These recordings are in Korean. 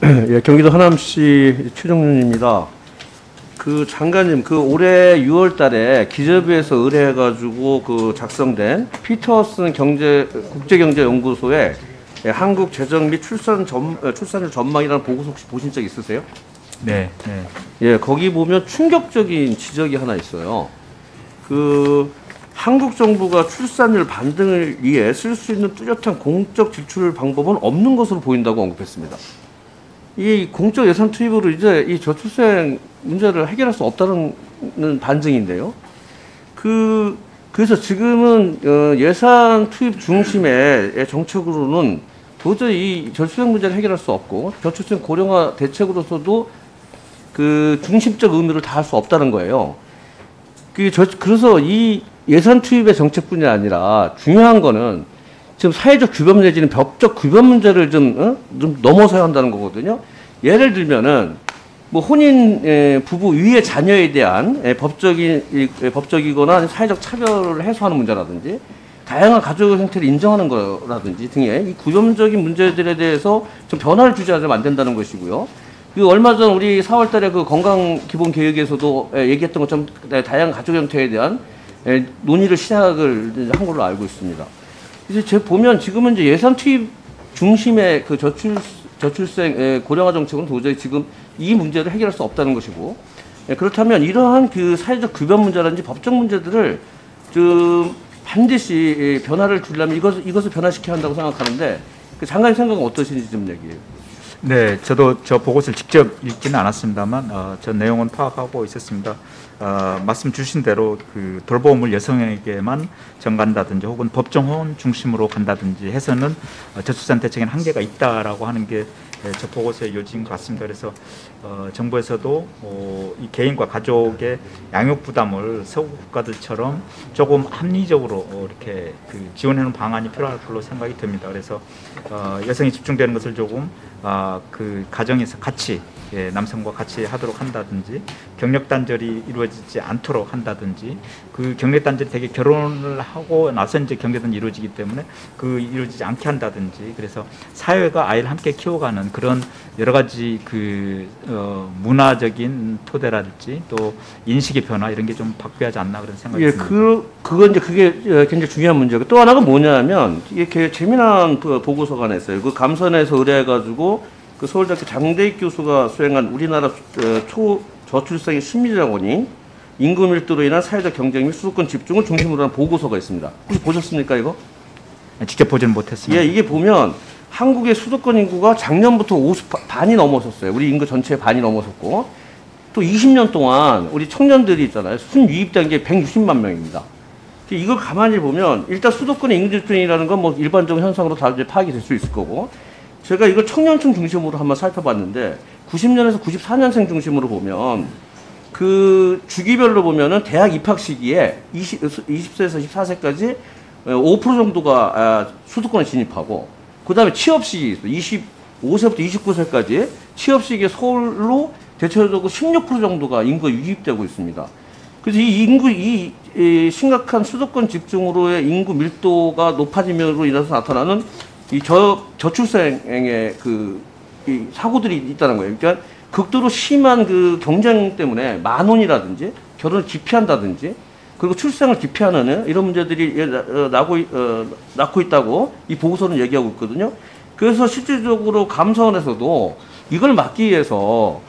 예, 경기도 하남시 최정윤입니다. 그 장관님, 그 올해 6월달에 기재부에서 의뢰해가지고 그 작성된 피터슨 국제경제연구소의 한국 재정 및 출산율 전망이라는 보고서 혹시 보신 적 있으세요? 네, 네. 예, 거기 보면 충격적인 지적이 하나 있어요. 그 한국 정부가 출산율 반등을 위해 쓸 수 있는 뚜렷한 공적 지출 방법은 없는 것으로 보인다고 언급했습니다. 이 공적 예산 투입으로 이제 이 저출생 문제를 해결할 수 없다는 반증인데요. 그래서 지금은 예산 투입 중심의 정책으로는 도저히 이 저출생 문제를 해결할 수 없고 저출생 고령화 대책으로서도 그 중심적 의미를 다할 수 없다는 거예요. 그래서 이 예산 투입의 정책뿐이 아니라 중요한 거는 지금 사회적 규범 내지는 법적 규범 문제를 좀 넘어서야 한다는 거거든요. 예를 들면은 뭐 혼인 부부 위의 자녀에 대한 법적이거나 사회적 차별을 해소하는 문제라든지 다양한 가족 형태를 인정하는 거라든지 등의 이 규범적인 문제들에 대해서 좀 변화를 주지 않으면 안 된다는 것이고요. 그 얼마 전 우리 4월달에 그 건강기본계획에서도 얘기했던 것처럼 다양한 가족 형태에 대한 논의를 시작을 한 걸로 알고 있습니다. 이제 제가 보면 지금은 이제 예산 투입 중심의 그 저출생 고령화 정책은 도저히 지금 이 문제를 해결할 수 없다는 것이고, 그렇다면 이러한 그 사회적 규범 문제라든지 법적 문제들을 좀 반드시 변화를 주려면 이것을 변화시켜야 한다고 생각하는데, 그 장관님 생각은 어떠신지 좀 얘기해요. 네, 저도 저 보고서를 직접 읽지는 않았습니다만 저 내용은 파악하고 있었습니다. 말씀 주신 대로 그 돌보험을 여성에게만 정간다든지 혹은 법정혼 중심으로 간다든지 해서는 저출산 대책에는 한계가 있다라고 하는 게 저 보고서의 요지인 것 같습니다. 그래서 정부에서도 이 개인과 가족의 양육 부담을 서구 국가들처럼 조금 합리적으로 이렇게 그 지원하는 방안이 필요할 걸로 생각이 듭니다. 그래서 여성이 집중되는 것을 조금 그 가정에서 같이 남성과 같이 하도록 한다든지 경력 단절이 이루어지지 않도록 한다든지 그 경력 단절이 되게 결혼을 하고 나서 이제 경력 단절이 이루어지기 때문에 그 이루어지지 않게 한다든지 그래서 사회가 아이를 함께 키워가는 그런 여러 가지 그 문화적인 토대랄지 또 인식의 변화 이런 게 좀 바뀌어야지 않나 그런 생각이 듭니다. 그건 이제 그게 굉장히 중요한 문제고 또 하나가 뭐냐면 이게 재미난 보고서가 하나 있어요. 그 감선에서 의뢰해가지고 그 서울대학교 장대익 교수가 수행한 우리나라 초저출생의 심리학원이 인구 밀도로 인한 사회적 경쟁 및 수도권 집중을 중심으로 한 보고서가 있습니다. 혹시 보셨습니까 이거? 직접 보지는 못했습니다. 예, 이게 보면 한국의 수도권 인구가 작년부터 반이 넘어섰어요. 우리 인구 전체의 반이 넘어섰고 또 20년 동안 우리 청년들이 있잖아요. 순유입된 게 160만 명입니다. 이걸 가만히 보면 일단 수도권의 인구 집중이라는 건 뭐 일반적인 현상으로 다 이제 파악이 될 수 있을 거고 제가 이걸 청년층 중심으로 한번 살펴봤는데 90년에서 94년생 중심으로 보면 그 주기별로 보면은 대학 입학 시기에 20세에서 24세까지 5% 정도가 수도권에 진입하고 그 다음에 취업 시기 25세부터 29세까지 취업 시기에 서울로 대체적으로 16% 정도가 인구가 유입되고 있습니다. 그래서 이 심각한 수도권 집중으로의 인구 밀도가 높아짐으로 인해서 나타나는 이 저출생의 이 사고들이 있다는 거예요. 그러니까 극도로 심한 그 경쟁 때문에 만혼이라든지 결혼을 기피한다든지 그리고 출생을 기피하는 이런 문제들이 낳고 있다고 이 보고서는 얘기하고 있거든요. 그래서 실질적으로 감사원에서도 이걸 막기 위해서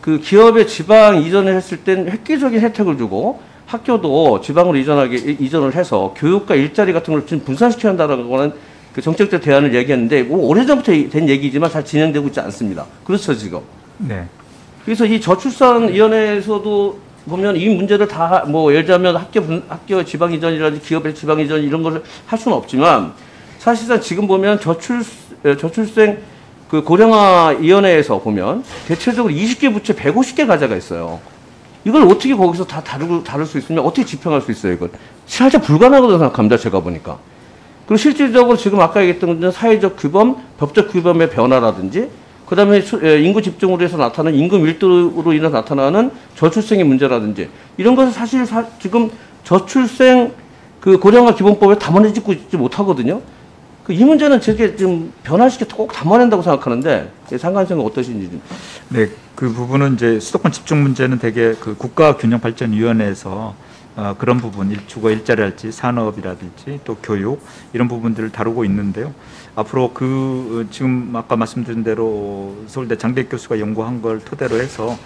그 기업의 지방 이전을 했을 땐 획기적인 혜택을 주고 학교도 지방으로 이전을 해서 교육과 일자리 같은 걸 좀 분산시켜야 한다는 거는 그 정책적 대안을 얘기했는데 뭐 오래전부터 된 얘기지만 잘 진행되고 있지 않습니다. 그렇죠 지금. 네. 그래서 이 저출산위원회에서도 보면 이 문제를 다 뭐 예를 들면 학교 지방 이전이라든지 기업의 지방 이전 이런 걸 할 수는 없지만 사실상 지금 보면 저출생 그 고령화위원회에서 보면 대체적으로 20개 부처 150개 과제가 있어요. 이걸 어떻게 거기서 다 다룰 수 있으면 어떻게 집행할 수 있어요 이걸. 살짝 불가능하다고 생각합니다 제가 보니까. 그리고 실질적으로 지금 아까 얘기했던 것은 사회적 규범, 법적 규범의 변화라든지 그 다음에 인구 집중으로 해서 나타나는 인구 밀도로 인해서 나타나는 저출생의 문제라든지 이런 것을 사실 지금 저출생 그 고령화 기본법에 담아내지 못하거든요. 이 문제는 저게 좀 변화시켜 꼭 담아낸다고 생각하는데 장관 생각 어떠신지 좀. 네, 그 부분은 이제 수도권 집중 문제는 대개 그 국가균형발전위원회에서 그런 부분, 주거 일자리랄지 산업이라든지 또 교육 이런 부분들을 다루고 있는데요. 앞으로 지금 아까 말씀드린 대로 서울대 장대 교수가 연구한 걸 토대로 해서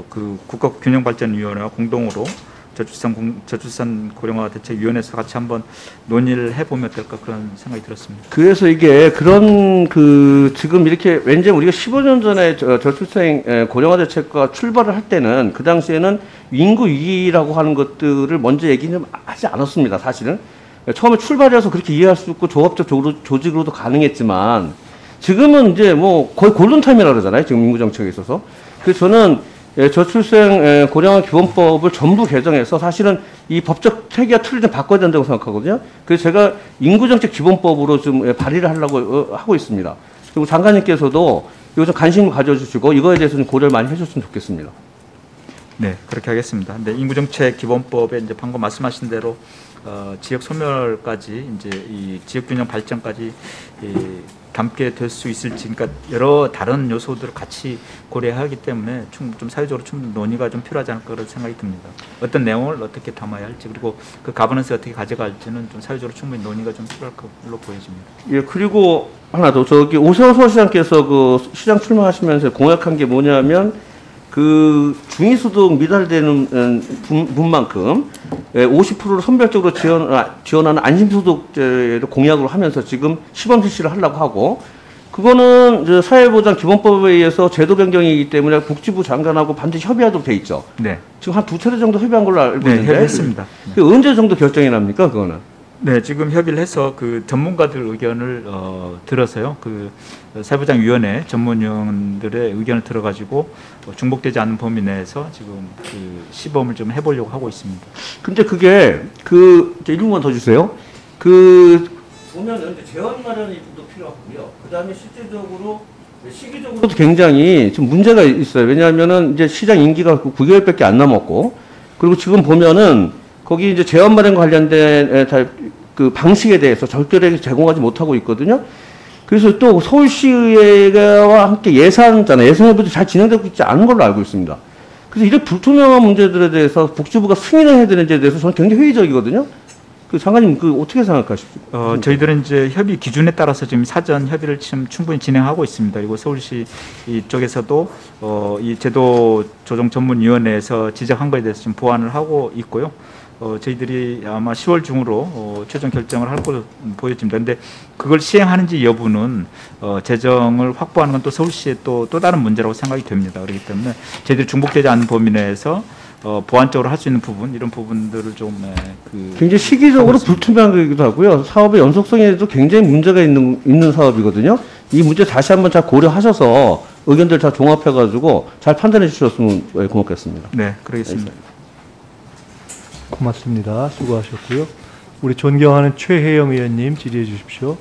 그 국가균형발전위원회와 공동으로 저출산 고령화 대책위원회에서 같이 한번 논의를 해보면 어떨까 그런 생각이 들었습니다. 그래서 이게 그런 지금 이렇게 왠지 우리가 15년 전에 저출산 고령화 대책과 출발을 할 때는 그 당시에는 인구 위기라고 하는 것들을 먼저 얘기는 하지 않았습니다. 사실은 처음에 출발해서 그렇게 이해할 수 있고 조합적 조직으로도 가능했지만 지금은 이제 뭐 거의 골든타임이라고 그러잖아요. 지금 인구 정책에 있어서. 그래서 저는 저출생 고령화 기본법을 전부 개정해서 사실은 이 법적 체계와 틀을 좀 바꿔야 된다고 생각하거든요. 그래서 제가 인구정책 기본법으로 좀 발의를 하려고 하고 있습니다. 그리고 장관님께서도 이거 좀 관심 가져주시고 이거에 대해서 좀 고려를 많이 해줬으면 좋겠습니다. 네, 그렇게 하겠습니다. 근데 인구정책 기본법에 이제 방금 말씀하신 대로 지역 소멸까지 이제 이 지역균형 발전까지 담게 될 수 있을지, 그러니까 여러 다른 요소들을 같이 고려하기 때문에 좀 사회적으로 충분히 논의가 좀 필요하지 않을까 그런 생각이 듭니다. 어떤 내용을 어떻게 담아야 할지 그리고 그 가버넌스 어떻게 가져갈지는 좀 사회적으로 충분히 논의가 좀 필요할 걸로 보여집니다. 예, 그리고 하나 더 저기 오세훈 서울시장께서 그 시장 출마하시면서 공약한 게 뭐냐면 그 중위소득 미달되는 분만큼 50%를 선별적으로 지원하는 안심소득제를 공약으로 하면서 지금 시범 실시를 하려고 하고 그거는 이제 사회보장 기본법에 의해서 제도 변경이기 때문에 복지부 장관하고 반드시 협의하도록 돼 있죠. 네. 지금 한 2차례 정도 협의한 걸로 알고 있는데. 네, 협의했습니다. 네. 언제 정도 결정이 납니까, 그거는? 네, 지금 협의를 해서 그 전문가들 의견을 들어서요. 그 사회보장위원회 전문위원들의 의견을 들어가지고 중복되지 않는 범위 내에서 지금 그 시범을 좀 해보려고 하고 있습니다. 근데 그게 이제 1분만 더 주세요. 보면은 재원 마련이 또 필요하고요. 그 다음에 실질적으로 시기적으로도 굉장히 좀 문제가 있어요. 왜냐하면은 이제 시장 임기가 9개월밖에 안 남았고, 그리고 지금 보면은 거기 이제 재원 마련 관련된 그 방식에 대해서 적절하게 제공하지 못하고 있거든요. 그래서 또 서울시의회와 함께 예산회부도 잘 진행되고 있지 않은 걸로 알고 있습니다. 그래서 이런 불투명한 문제들에 대해서 복지부가 승인을 해야 되는지에 대해서 저는 굉장히 회의적이거든요. 장관님 어떻게 생각하십니까? 저희들은 이제 협의 기준에 따라서 지금 사전 협의를 지금 충분히 진행하고 있습니다. 그리고 서울시 이쪽에서도 이 제도 조정 전문위원회에서 지적한 것에 대해서 지금 보완을 하고 있고요. 저희들이 아마 10월 중으로 최종 결정을 할 것으로 보여집니다. 그런데 그걸 시행하는지 여부는 재정을 확보하는 건 또 서울시의 또 다른 문제라고 생각이 됩니다. 그렇기 때문에 저희들이 중복되지 않는 범위 내에서 보완적으로 할 수 있는 부분, 이런 부분들을 좀 굉장히 시기적으로 불투명한 거기도 하고요. 사업의 연속성에도 굉장히 문제가 있는 사업이거든요. 이 문제 다시 한번 잘 고려하셔서 의견들 잘 종합해가지고 잘 판단해 주셨으면 고맙겠습니다. 네, 그러겠습니다. 고맙습니다. 수고하셨고요. 우리 존경하는 최혜영 의원님 질의해 주십시오.